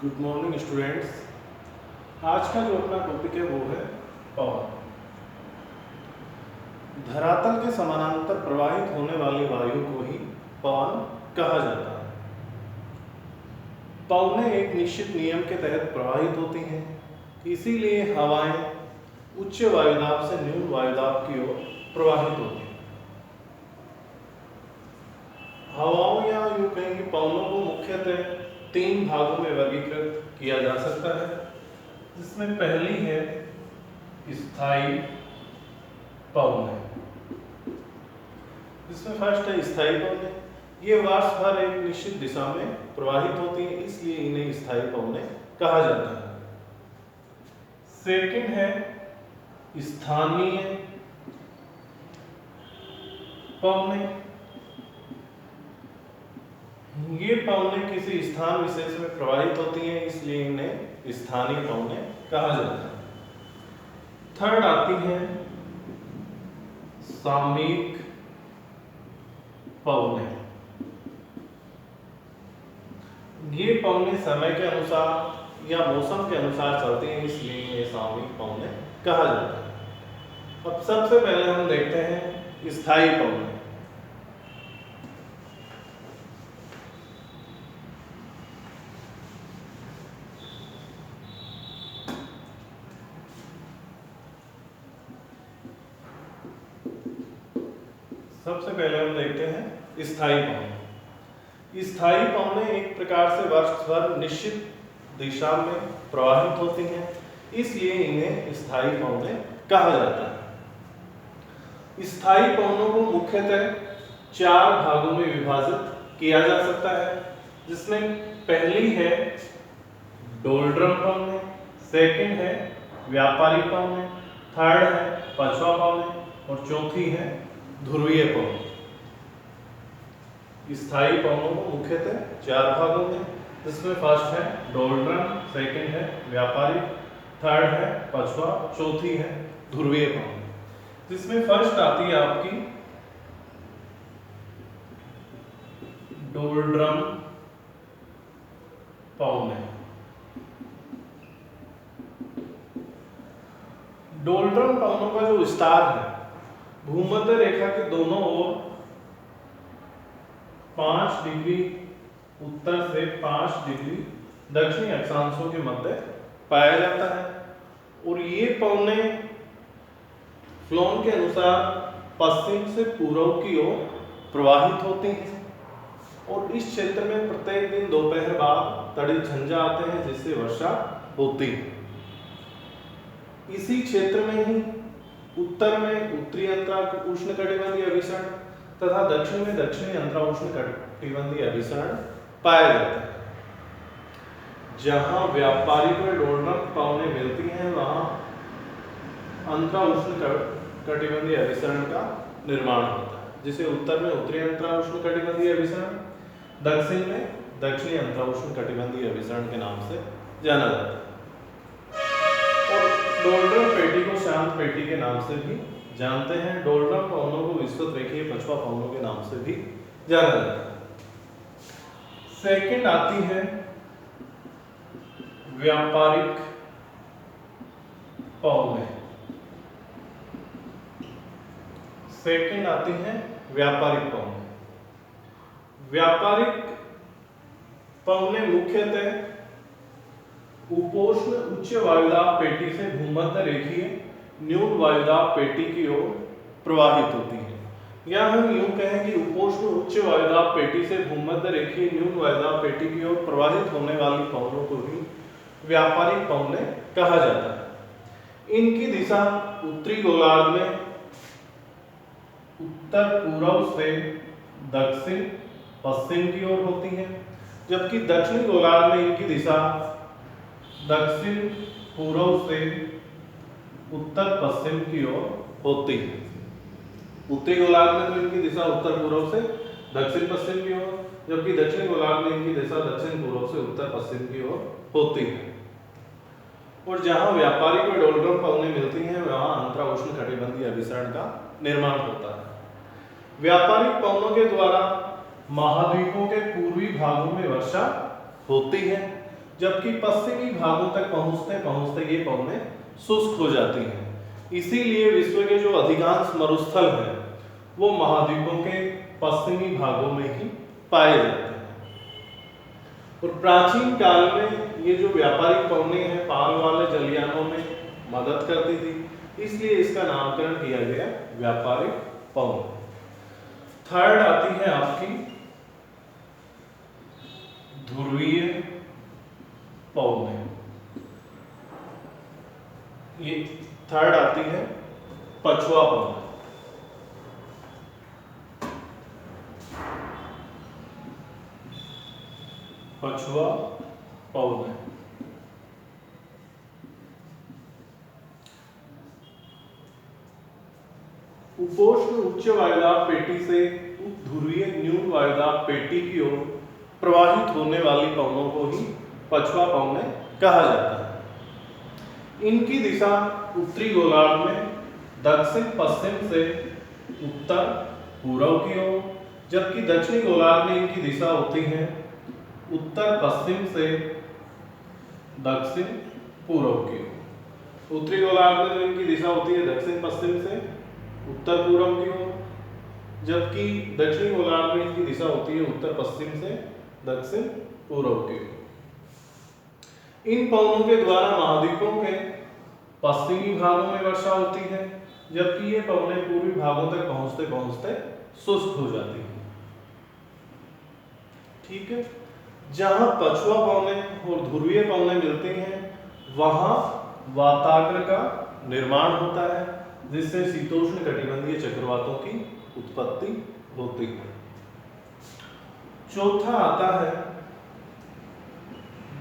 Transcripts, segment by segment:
Good morning students. आज का जो अपना टॉपिक है वो है पवन। धरातल के समानांतर प्रवाहित होने वाली वायु को ही पवन कहा जाता है। पवनें एक निश्चित नियम के तहत प्रवाहित होती हैं, इसीलिए हवाएं उच्च वायुदाब से न्यून वायुदाब की ओर प्रवाहित होती हैं। हवाओं या यूं कहें कि पवनों को मुख्यतः 3 भागों में वर्गीकृत किया जा सकता है, जिसमें पहली है स्थायी पवनें। जिसमें फर्स्ट है स्थायी पवनें। ये वर्ष भर एक निश्चित दिशा में प्रवाहित होती हैं, इसलिए इन्हें स्थायी पवनें कहा जाता है। सेकंड है स्थानीय पवनें। ये पवनें किसी स्थान विशेष में प्रवाहित होती हैं, इसलिए इन्हें स्थानीय पवनें कहा जाता है। थर्ड आती है सामयिक पवनें। ये पवनें समय के अनुसार या मौसम के अनुसार चलती हैं, इसलिए इन्हें सामयिक पवनें कहा जाता है। अब सबसे पहले हम देखते हैं स्थायी पवनें। सबसे पहले हम देखते हैं स्थायी पवनें। स्थायी पवनें एक प्रकार से वर्ष भर निश्चित दिशा में प्रवाहित होती हैं, इसलिए इन्हें स्थायी पवनें कहा जाता है। स्थायी पवनों को मुख्यतः 4 भागों में विभाजित किया जा सकता है, जिसमें पहली है डोल्ड्रम पवनें, सेकंड है व्यापारिक पवनें, थर्ड है पछवा पवनें और चौथी है ध्रुवीय पवन। स्थायी पवनों को मुख्यतः 4 भागों में, जिसमें फर्स्ट है डोल्ड्रम, सेकंड है व्यापारिक, थर्ड है पछवा, चौथी है ध्रुवीय पवन। जिसमें फर्स्ट आती है आपकी डोल्ड्रम पवनें। डोल्ड्रम पवनों का जो विस्तार है भूमध्य रेखा के दोनों ओर 5 डिग्री उत्तर से 5 डिग्री दक्षिणी अक्षांशों के मध्य पाया जाता है और ये पवनें फ्लोन के अनुसार पश्चिम से पूर्व की ओर प्रवाहित होती हैं और इस क्षेत्र में प्रत्येक दिन दोपहर बाद तड़ी झंझा आते हैं, जिससे वर्षा होती है। इसी क्षेत्र में ही उत्तर में उत्तरी अंतरा उष्णकटिबंधीय अभिसरण तथा दक्षिण में दक्षिणी अंतरा उष्णकटिबंधीय अभिसरण पाया जाता है। जहां व्यापारिक और डोल्ड्रम पवनें मिलती हैं, वहां अंतरा उष्णकटिबंधीय अभिसरण का निर्माण होता है, जिसे उत्तर में उत्तरी अंतरा उष्णकटिबंधीय अभिसरण, दक्षिण में दक्षिणी अंतरा उष्णकटिबंधीय अभिसरण के नाम से जाना जाता है। डोल्ड्रम पेटी को शांत पेटी के नाम से भी जानते हैं। डोल्ड्रम पवनों को विस्तृत रेखीय पछवा पवनों के नाम से भी जाना जाता है। सेकंड आती है व्यापारिक पवनें। सेकंड आती है व्यापारिक पवनें। व्यापारिक पवनें मुख्यतः उपोष्ण उच्च वायुदाब पेटी से भूमध्य रेखीय न्यून वायुदाब पेटी की ओर प्रवाहित होती है। या हम यूं कहें कि उपोष्ण उच्च वायुदाब पेटी से भूमध्य रेखीय न्यून वायुदाब पेटी की ओर प्रवाहित होने वाली पवनों को ही व्यापारिक पवनें कहा जाता है। इनकी दिशा उत्तरी गोलार्ध में उत्तर पूर्व से दक्षिण पश्चिम की ओर होती है, जबकि दक्षिणी गोलार्ध में इनकी दिशा दक्षिण पूर्व से उत्तर पश्चिम की ओर होती है। उत्तरी गोलार्ध में तो इनकी दिशा उत्तर पूर्व से दक्षिण पश्चिम की ओर, जबकि दक्षिणी गोलार्ध में इनकी दिशा दक्षिण पूर्व से उत्तर पश्चिम की ओर होती है। और जहां व्यापारिक और डोल्ड्रम पवनें मिलती हैं, वहां अंतरा उष्णकटिबंधीय अभिसरण का निर्माण होता है। व्यापारिक पवनों के द्वारा महाद्वीपों के पूर्वी भागों में वर्षा होती है, जबकि पश्चिमी भागों तक पहुंचते पहुंचते ये पवनें शुष्क हो जाती हैं। इसीलिए विश्व के जो अधिकांश मरुस्थल हैं वो महाद्वीपों के पश्चिमी भागों में ही पाए जाते हैं। और प्राचीन काल में ये जो व्यापारिक पवनें हैं पाल वाले जलयानों में मदद करती थी, इसलिए इसका नामकरण किया गया व्यापारिक पवन। थर्ड आती है आपकी ध्रुवीय पवनें। ये थर्ड आती है पछुआ पवन। पछुआ पवनें उपोष्ण उच्च वायुदाब पेटी से ध्रुवीय न्यून वायुदाब पेटी की ओर प्रवाहित होने वाली पवनों को ही पछुआ पवनें कहा जाता है। इनकी दिशा उत्तरी गोलार्ध में दक्षिण पश्चिम से उत्तर पूर्व की ओर, जबकि दक्षिणी गोलार्ध में इनकी दिशा होती है उत्तर पश्चिम से दक्षिण पूर्व की ओर। उत्तरी गोलार्ध में जो इनकी दिशा होती है दक्षिण पश्चिम से उत्तर पूर्व की ओर, जबकि दक्षिणी गोलार्ध में इनकी दिशा होती है उत्तर पश्चिम से दक्षिण पूर्व की ओर। इन पवनों के द्वारा महाद्वीपों के पश्चिमी भागों में वर्षा होती है, जबकि ये पवनें पूर्वी भागों तक पहुंचते पहुंचते शुष्क हो जाती हैं। ठीक है, जहां पछुआ पवनें और ध्रुवीय पवनें मिलती हैं वहां वाताग्र का निर्माण होता है, जिससे शीतोष्ण कटिबंधीय चक्रवातों की उत्पत्ति होती है। चौथा आता है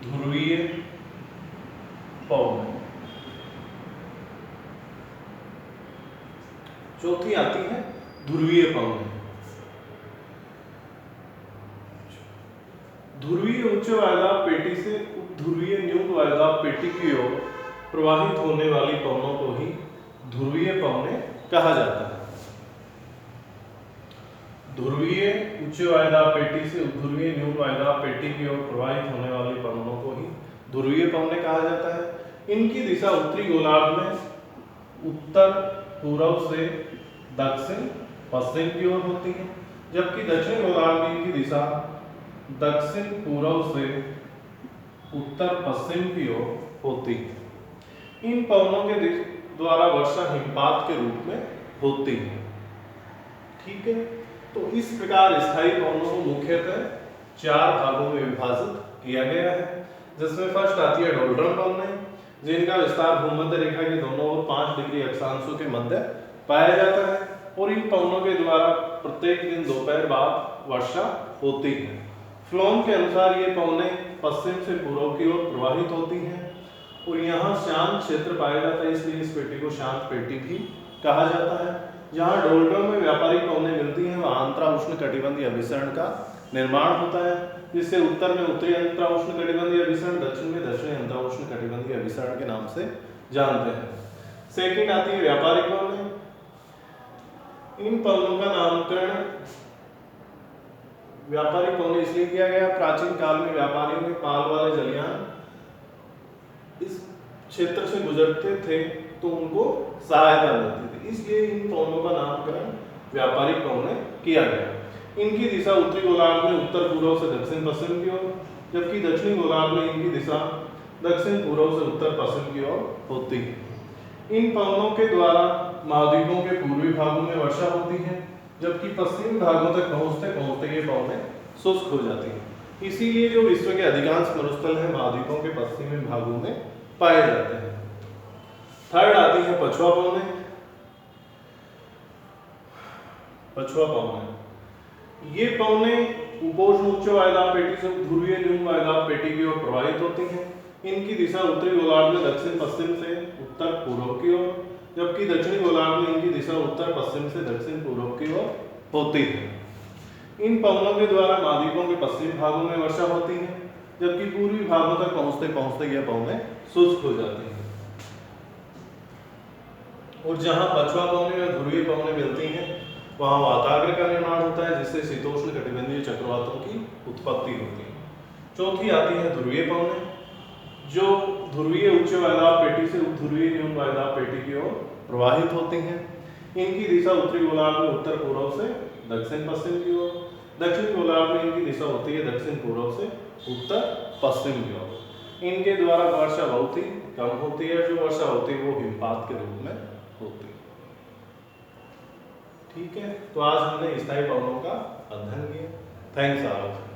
ध्रुवीय पवनें। चौथी आती है ध्रुवीय पवनें। ध्रुवीय उच्च वायुदाब पेटी से ध्रुवीय न्यून वायुदाब पेटी की ओर प्रवाहित होने वाली पवनों को ही ध्रुवीय पवनें कहा जाता है। ध्रुवीय उच्च वायुदाब पेटी से ध्रुवीय न्यून वायुदाब पेटी की ओर प्रवाहित होने वाली पवनों को ही ध्रुवीय पवनें कहा जाता है। इनकी दिशा उत्तरी गोलार्ध में उत्तर पूर्व से दक्षिण पश्चिम की ओर होती है, जबकि दक्षिण गोलार्ध में इनकी दिशा दक्षिण पूर्व से उत्तर पश्चिम की ओर होती है। इन पवनों के द्वारा वर्षा हिमपात के रूप में होती है। ठीक है, तो इस प्रकार स्थायी पवनों को मुख्यतः 4 भागों में विभाजित किया गया है, जिसमें फर्स्ट आती है डोल्ड्रम पवनें, जिनका विस्तार भूमध्य रेखा के दोनों ओर 5 डिग्री अक्षांशों के मध्य पाया जाता है, और इन पवनों के द्वारा प्रत्येक दिन दोपहर बाद वर्षा होती है। फ्लोम के अनुसार ये पवनें पश्चिम से पूर्व की ओर प्रवाहित होती हैं, और यहाँ शांत क्षेत्र पाया जाता है, इसलिए इस पेटी को शांत पेटी भी कहा जाता है। जहाँ डोल्ड्रम में व्यापारिक पवनें मिलती हैं वहाँ अंतरा उष्ण कटिबंधीय अभिसरण का निर्माण होता है, जिससे उत्तर में उत्तरी अंतरा उष्ण कटिबंधीय अभिसरण, दक्षिण में दक्षिणी अंतरा उष्ण कटिबंधीय अभिसरण के नाम से जानते हैं। सेकंड आती है व्यापारिक पवनें। इन पवनों का नामकरण व्यापारिक पवनें इसलिए किया गया, प्राचीन काल में व्यापारियों के पाल वाले जलयान इस क्षेत्र से गुजरते थे तो उनको सहायता मिलती थी, इसलिए इन पवनों का नामकरण व्यापारिक पवनें किया गया। इनकी दिशा उत्तरी गोलार्ध में उत्तर पूर्व से दक्षिण पश्चिम की ओर, जबकि दक्षिणी गोलार्ध में इनकी दिशा दक्षिण पूर्व से उत्तर पश्चिम की ओर होती है। इन पवनों के द्वारा महाद्वीपों के पूर्वी भागों में वर्षा होती है, जबकि पश्चिमी भागों तक पहुंचते पहुंचते ये पवनें शुष्क हो जाती हैं। इसीलिए जो विश्व के अधिकांश मरुस्थल हैं महाद्वीपों के पश्चिमी भागों में पाए जाते हैं। थर्ड आती है पछुआ पवनें। पछुआ पवनें ये पवनें उपोष्ण उच्च वायुदाब पेटी से ध्रुवीय न्यून वायुदाब पेटी की ओर प्रवाहित होती हैं। इनकी दिशा उत्तरी गोलार्ध में दक्षिण पश्चिम से उत्तर पूर्व की ओर, जबकि दक्षिणी गोलार्ध में इनकी दिशा उत्तर पश्चिम से दक्षिण पूर्व की ओर होती है। इन पवनों के द्वारा महाद्वीपों के पश्चिमी भागों में वर्षा होती है, जबकि पूर्वी भागों तक पहुंचते पहुंचते यह पवनें शुष्क हो जाती हैं। और जहां पछुआ पवनें या ध्रुवीय पवनें मिलती हैं वहां वाताग्र का निर्माण होता है, जिससे शीतोष्ण कटिबंधीय चक्रवातों की उत्पत्ति होती है। चौथी आती है ध्रुवीय पवनें। जो ध्रुवीय उच्च वायदाब पेटी से ध्रुवीय न्यून वायदाब पेटी की ओर प्रवाहित होती हैं। इनकी दिशा उत्तरी गोलार्ध में उत्तर पूर्व से दक्षिण पश्चिम की ओर, दक्षिण गोलार्ध में इनकी दिशा होती है दक्षिण पूर्व से उत्तर पश्चिम की ओर। इनके द्वारा वर्षा बहुत ही कम होती है, जो वर्षा होती है वो हिमपात के रूप में होती है। ठीक है, तो आज हमने स्थायी पवनों का अध्ययन किया। Thanks all.